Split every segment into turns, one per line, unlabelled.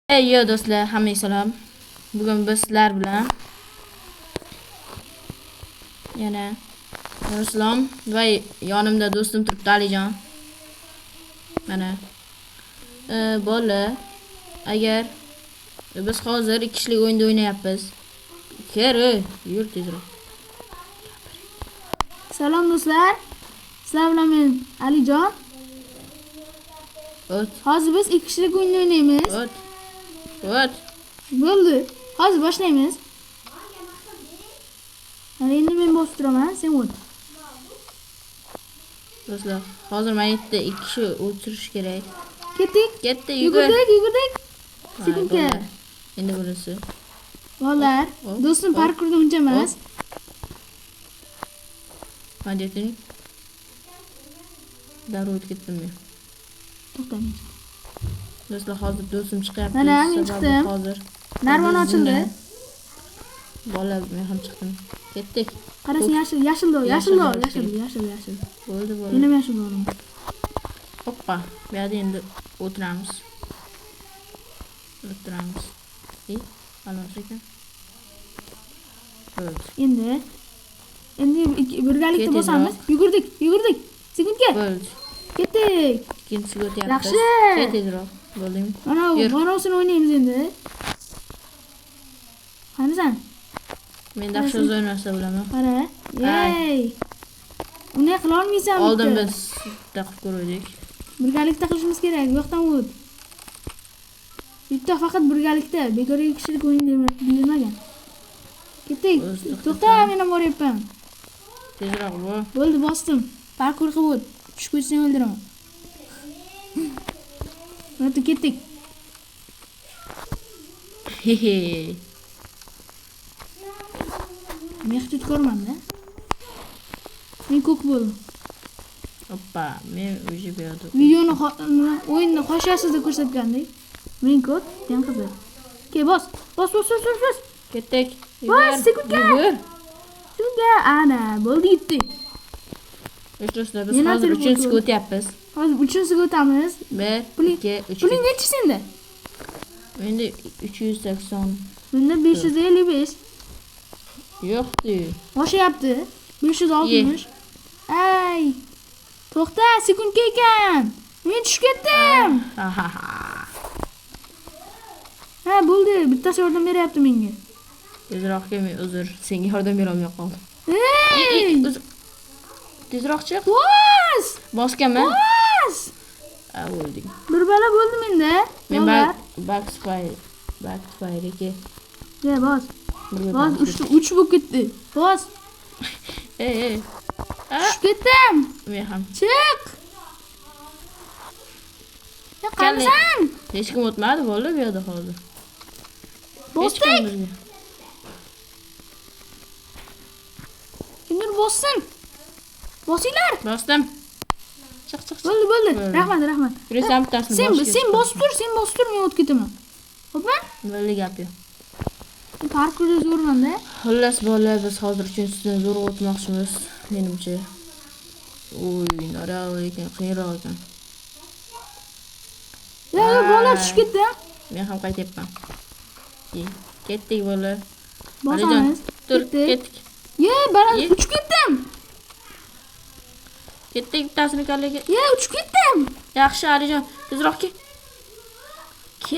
Yo do'stlar, hammaga salom. Bugun biz sizlar bilan yana Ruslan va yonimda do'stim turibdi Alijon. Mana bola agar biz hozir 2 kishilik o'yinda o'ynayapmiz. Keri, yur tezroq.
Salom do'stlar. Sizlar bilan men Alijon.
O't.
Hozir biz 2 kishilik o'yin o'ynaymiz.
O't. O't.
Bo'ldi. Hozir boshlaymiz. Mana endi men bosib turaman, sen o't.
Do'stlar, hozir men yerda 2 kishi o'tirish kerak.
Ketdik.
Ketdi,
Yugurdik. Sekunga.
Endi burasi.
Bolalar, do'stim parkurda uncha emas.
Qancha yeting? Darrov o'tib ketdim men.
To'xtamang.
Do'stlar, hozir do'stim chiqyapti.
Mana men chiqdim.
Hozir
Narvon ochildi.
Bola men ham chiqdim. Ketdik.
Qarasang yashil.
Bo'ldi.
Yana yashil bo'laman.
Hoppa. Bu yerda endi o'tiramiz. Qanaqa ekan? Bo'ldi.
Endi birgalikda bosamiz. Yugurdik. Sekundga.
Bo'ldi.
Ketdik.
Ikkinchisiga o'tyapmiz.
Yaxshi.
Tezroq. Bo'ldingmi?
Mana o'sini o'ynaymiz endi. Qanasan?
Men yaxshi o'ynasa bo'laman.
Qara. Yey. Uni qila olmaysan.
Oldin biz taqib ko'rdik.
Birgalikda qilishimiz kerak. Bu yoqdan o't. Bitta faqat birgalikda. Bekor 2 kishilik o'yin deyilmagan. Ketdik. To'xta, men ham boryapman.
Tezroq bo'l.
Bo'ldi, bosdim. Parkur qilib o't. Tushib ketsang o'ldiraman. Mana ketdik.
Hehe.
Men hech ko'rmanda. Men ko'k bo'ldim.
Hoppa, men o'zi berdim.
Videoni o'yinni qo'shasizda ko'rsatgandek. Men ko'k, sen qizil. Ke bos.
Ketdik.
Bos, sekundga. Sekundga. Ana, bo'ldi yetdik.
Do'stlar, biz hozir 3-siga o'tyapmiz.
Hozir 3-siga o'tamiz.
1, 2, 3.
Puling nechi senda?
Menda 380.
Menda 555.
Yo'qdi.
Oshyapti. 560. Ay. To'xta, sekundga ekan. Men tushib ketdim. Ha, bo'ldi. Bittasi yordam beryapti menga.
Tezroq kelmay, uzr. Senga yordam bera olmay qoldim.
Ey!
Tezroq chiq. Bosganmi?
Bos!
O'ldik.
Bir bala bo'ldi menda.
Men backfire.
Ya, bos. Bos, 3 bo'lib ketdi. Bos.
Ey.
Tushib ketdim.
Men ham.
Chiq. Ya, qanasan?
Hech kim o'tmadi, bo'ldi bu yerda hozir.
Bosdik. Kimdir bossin. Bosinglar.
Bosdim. Chiq.
Bo'ldi. Rahmat.
Yursam bittasini
Sen bosib tur, men o'tib ketaman. Xo'pmi?
Bo'ldi gap yo'q.
Parkurda zo'rmanda.
Xullas bola, biz hozir 3-sidan zo'r o'tmoqchimiz, menimcha. Noreal ekan, qiyinroq ekan.
Ya, bola tushib ketdi.
Men ham qaytyapman. Ketdik bola.
Bosamiz.
Tur, ketdik.
Ye, bana uchib ketdim.
Ketdik bittasini kallaga.
Ye, uchib ketdim.
Yaxshi, Alijon, tezroq kel.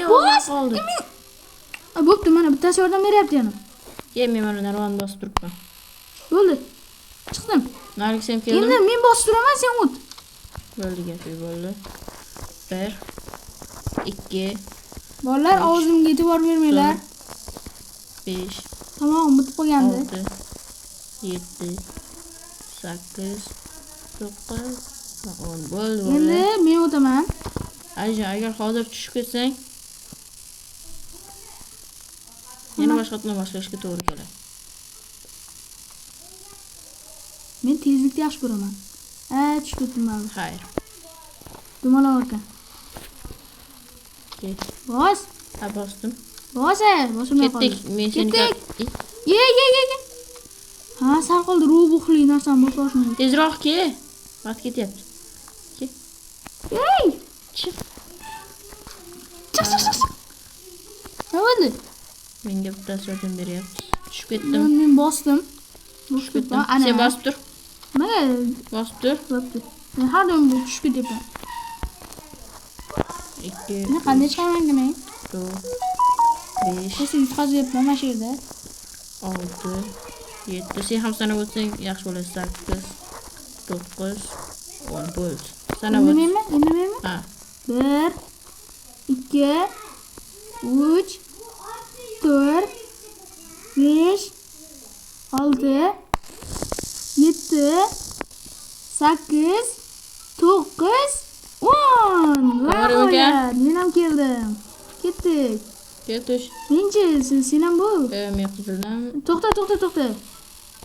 Bos,
qoldi.
Bo'pti, mana bittasi yordam beryapti yana.
Men mana narvonni bosib turibman.
Bo'ldi. Chiqdim.
Nariga sen kelding.
Endi men bosib turaman, sen o't.
Bo'ldi, bo'ldi. 1 2
Bolalar, og'zimga e'tibor bermanglar.
5
Tomog'im bitib qolgandi.
7 8 9 10. Bo'ldi.
Endi men o'taman.
Alijon, agar hozir tushib ketsang, yana boshlashga to'g'ri keladi.
Men tezlikni yaxshi ko'raman. Tushib ketdim mana.
Xayr.
Dumaloq ekan. Bos.
Bosdim.
Bosimay qoldi.
Ketdik. Men seni
Ye. Ha, sal qoldi. Rubuxli narsani boshlashni.
Tezroq kel. Vaqt ketyapti.
Ey!
Chiq.
Nima bo'ldi?
Menga bittasi yordam beryapti. Tushib ketdim.
Men bosdim.
Tushib ketdim.
Ana.
Sen bosib tur.
Nimaga?
Bosib tur.
Bo'pti. Men har doim tushib ketyapman.
2.
Men qanday chiqaman men?
5,
Qo'shib yutqazyapman mana shu yerda.
6, 7. Sen ham sanab o'tsang yaxshi bo'ladi. 8, 9, 10 bo'ldi. Sanab o't.
Indamayman?
Ha.
1 2 3 4 5 6 7 8 9 10.
Qamar
Men ham keldim. Ketdik.
Ketish.
Menchi, sen ham bu.
Men qizildan.
To'xta.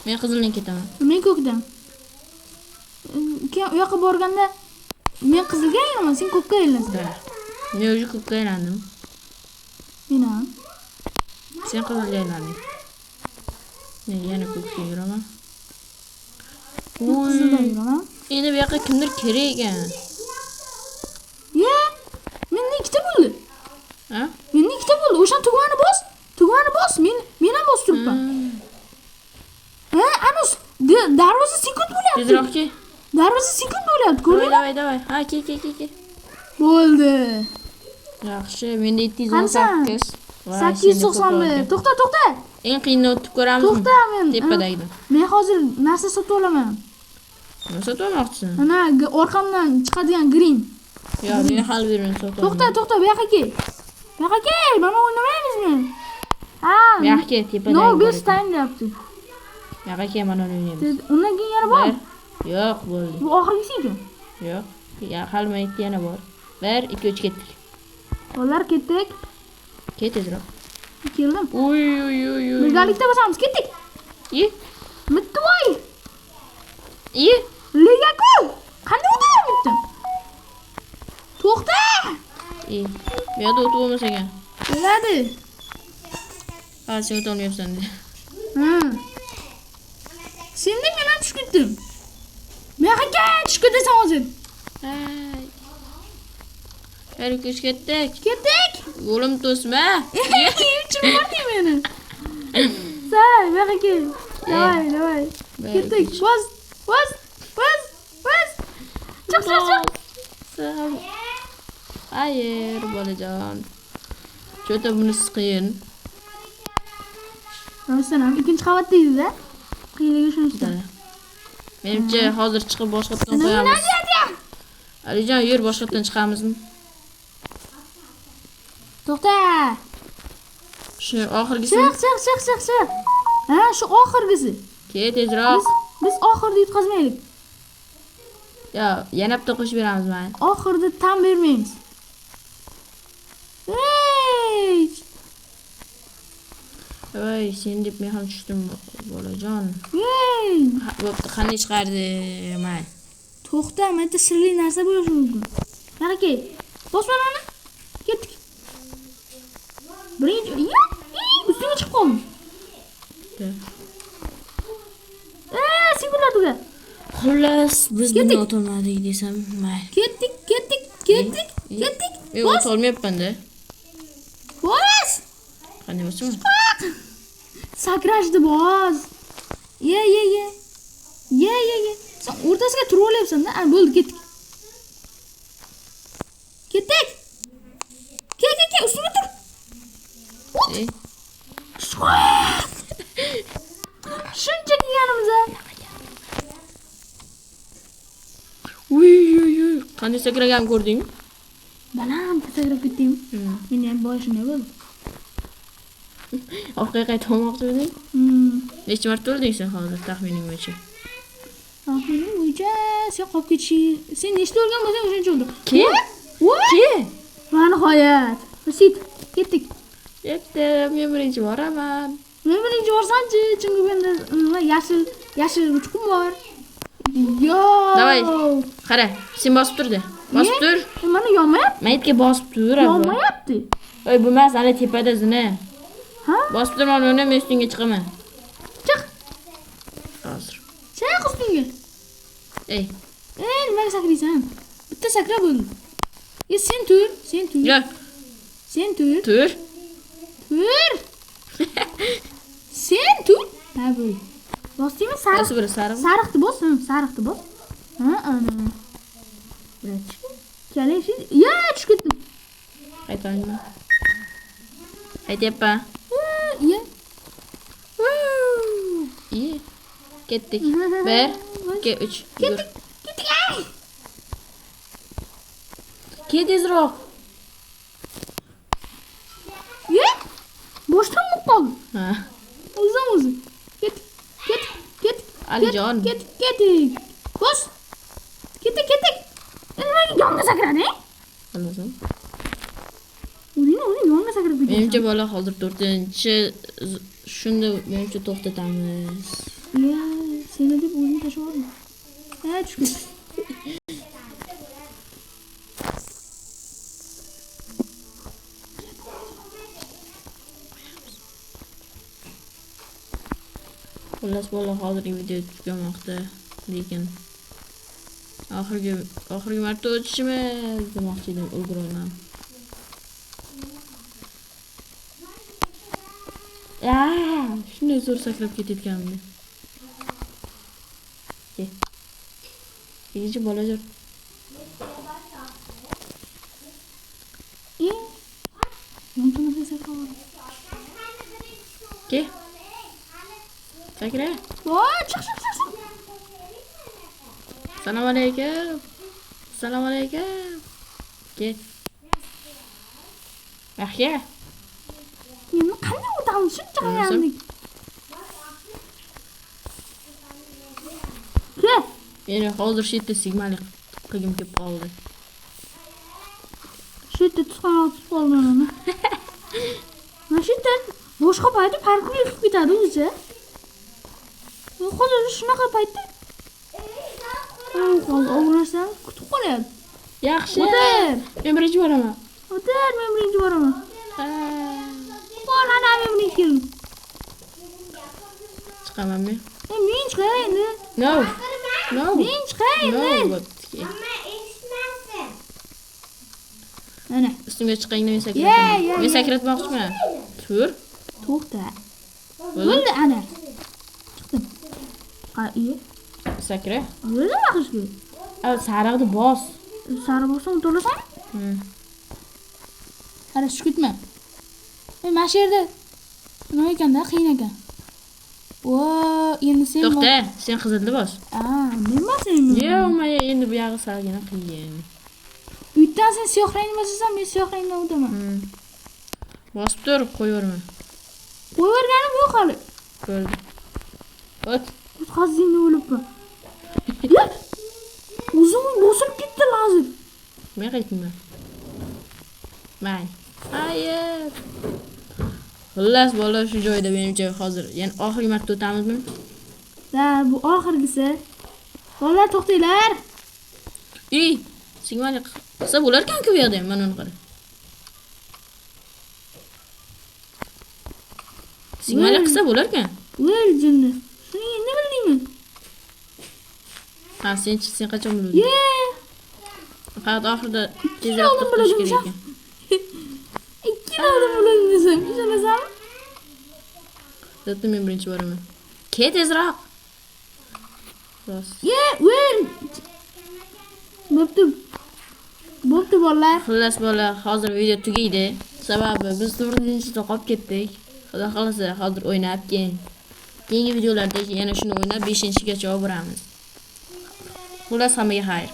Men qizildan ketaman.
Men ko'kdan. U yoqqa borganda men qizilga aylaman, sen ko'kka aylansan.
Men o'zi ko'kka aylandim.
Men ham.
Sen qizilga aylanding. Men yana ko'kka yuraman.
Qizilga yuraman.
Endi bu yoqqa kimdir kerak ekan.
Ye, menda ikkita bo'ldi.
Ha?
Menda ikkita bo'ldi. O'sha tugmani bos. Men ham bosib turibman. Ha, anus darvoza sekund bo'lyapti.
Tezroqchi.
Darvoza sekund bo'lyapti, ko'rdingmi?
Davay. Ha, ke.
Bo'ldi.
Yaxshi, menda 718.
891. To'xta.
Eng qiyinni o'tib ko'ramiz.
To'xta, men.
Tepadagini.
Men hozir narsa sotib olaman.
Nima sotib olmoqchisan?
Mana orqamdan chiqadigan green.
Yo, men hal beraman sotib.
To'xta, bu yoqqa kel. Bu yoqqa kel, mana o'ynamaymizmi? Ha.
Bu yoqqa kel, tepadagi.
No, best time deyapti.
Bu yoqqa kel, mana o'ynaymiz.
Undan keyin yana bor.
Yo'q, bo'ldi.
Bu oxirgisi ekan.
Yo'q. Ya, halmaydi yana bor. 1 2 3 ketdik.
Ular ketdik.
Ket tezroq.
Keldim.
Uy.
Birgalikda bosamiz, ketdik.
I.
Bitta voy.
I.
Legaku. Qanday o'taman bitta? To'xta.
I. Bu yerda o'tib bo'lmas ekan.
Bo'ladi.
Ha, sen o'tolmayapsan.
Ha. Sen men ham tushib ketdim. Men qancha tushib ketasan hozir?
Hay. Hadi kuch ketdik. Yo'lim to'sma.
Uchun bordi meni. Say, men kel. Davay. Ketdik. Bas. Chiq.
Hayır, bolajon. Cho'ta bunisi qiyin.
Sen ham ikkinchi qavatdaysiz-a? Qiyinligi shunisi.
Menimcha hozir chiqib boshqatdan qo'yamiz. Alijon, yur boshqatdan chiqamizmi?
To'xta.
Shu oxirgisi.
Chiq. Ha, shu oxirgisi.
Ket tezroq.
Biz oxirda yutqazmaylik.
Yo, yana bitta qo'shib beramiz mana.
Oxirda tam bermaymiz. Ey!
Voy, sen deb men ham tushdim, bolajon.
Ey!
Bo'pti, qanday chiqardi mana.
To'xta, menda sirli narsa bo'lishi mumkin. Qara kel. Bosma mana. Ketdik. Birinchi, ustiga chiqib qoldim. Singullarga.
Xullas, biz buni o'tolmadik desam, mayli.
Ketdik.
Men o'tolmayapman-da.
Bos!
Qanday bo'lsin?
Sakrashdi bos. Ye. Sen o'rtasiga turib olyapsan-da. Bo'ldi, ketdik. Kel, ustiga tur. Shuncha kelganimiz-a.
Uy. Qanday sakragan ko'rdingmi?
Baland sakrab ketdim. Meni ham boshim bo'ldi.
Orqaga qaytib olmoqchi eding? Necha marta o'lding sen hozir taxmining bo'yicha?
Taxminim bo'yicha sen qolib ketishing. Sen nechta o'lgan bo'lsang o'shancha o'ldim.
Ke?
Mana nihoyat. Sit, ketdik.
Yetdim, men birinchi boraman.
Men birinchi borsanchi, chunki menda yashil uchqun bor. Yo.
Davay. Qara, sen bosib tur-da. Bosib tur.
Mana yonmayapti.
Maytga bosib tur.
Yonmayapti.
Oy, bu emas, ana tepada zina.
Ha?
Bosib turman, men ustingga chiqaman.
Chiq.
Hozir.
Chiq ustingga.
Ey,
nimaga sakraysan? Bitta sakra bo'ldi. Sen tur.
yo,
Sen tur. Ha böyle. Bosdingmi? Sariq.
Qaysi biri sariq?
Sariqni bos, sariqni bos. Ha, ana. Birochi. Kalish. Ya, tushib ketdim.
Qaytaymi? Qaytyapman.
Ya.
İyi. Ketdik. 1, 2, 3.
Ketdik. Ketdik. Ay.
Ket tezroq.
Ya. Boshdan mı qoldi?
Ha.
O'zim. Ket.
Alijon.
Ketdik. Bos. Ketdik. Nimaga yonga sakradi?
Bilmasam.
Uning yonga sakrab ketdi.
Menimcha bola hozir 4-chi shunda menimcha to'xtatamiz.
Ya, seni deb o'zim tashlab oldim. Ha, tushib ketdi.
Xullas bola hozirgi video tugamoqda, lekin oxirgi marta o'tishimiz demoqchi edim, ulgurolmadim. Shunday zo'r sakrab ketayotganimda. Ikkinchi bolajon.
Yontimizga sakrab oldim.
Ke. Sakra.
Voy, chiq.
Assalomu alaykum. Ke. Yaxshi.
Endi qanday o'tamiz? Shuncha qilgandik. Ke.
Meni hozir shu yerda sigmalik qilgim kelib qoldi.
Shu yerda tutqanoq qoldim uni. Mana shu yerda boshqa paytda parkga yurib ketadi o'zi. Hozir shunaqa paytda o'g'rashdan kutib qolyapti.
Yaxshi.
O'tir.
Men birinchi boraman.
O'tir, men birinchi boraman. Ana men birinchi keldim.
Chiqaman men.
Men chiqay endi.
No.
Men chiqay endi.
Bo'pti.
Ana.
Ustimga chiqingda men sakratmoqchiman. Men sakratmoqchiman. Tur.
To'xta. Bo'ldi ana. Chiqdim. Qayi.
Sakra.
Bo'ldi baxshki.
Sariqni bos.
Sariq bo'lsam to'lasan? Qara tushib ketma. Mana shu yerda nima ekanda, qiyin ekan. Endi sen
To'xta, sen qizilni bos.
Men bosaymi?
Yo'q, endi bu yog'i salgina qiyin.
Uydan sen siyoh rangni bosasan, men siyoh rangdan o'taman.
Bosib tur, qo'yaverma.
Qo'yaverganim yo'q hali.
Ko'rdim. O't.
Qazingni o'libman. O'zim bosilib ketdi hozir.
Men qaytdim. Hayır. Xullas bola shu joyda menimcha hozir, ya'ni oxirgi marta o'tamizmi?
Bu oxirgisi. Bolalar to'xtanglar.
Sigmalik qilsa bo'larkan-ku bu yerda ham, mana uni qara. Sigmalik qilsa bo'larkan.
Voy jinni. Shuni endi bildingmi?
Sen qachon bilding? Faqat oxirida tezroq to'xtash kerak ekan.
Oldin bularni desam, ishonasanmi?
Zaten men birinchi boraman. Ket tezroq. Bas.
Bo'pti bolalar.
Xullas bola, hozir video tugaydi. Sababi biz 4-da qolib ketdik. Xudo xolasa hozir o'ynab keyingi videolarda yana shuni o'ynab 5-gacha olib boramiz. Xullas hammaga xayr.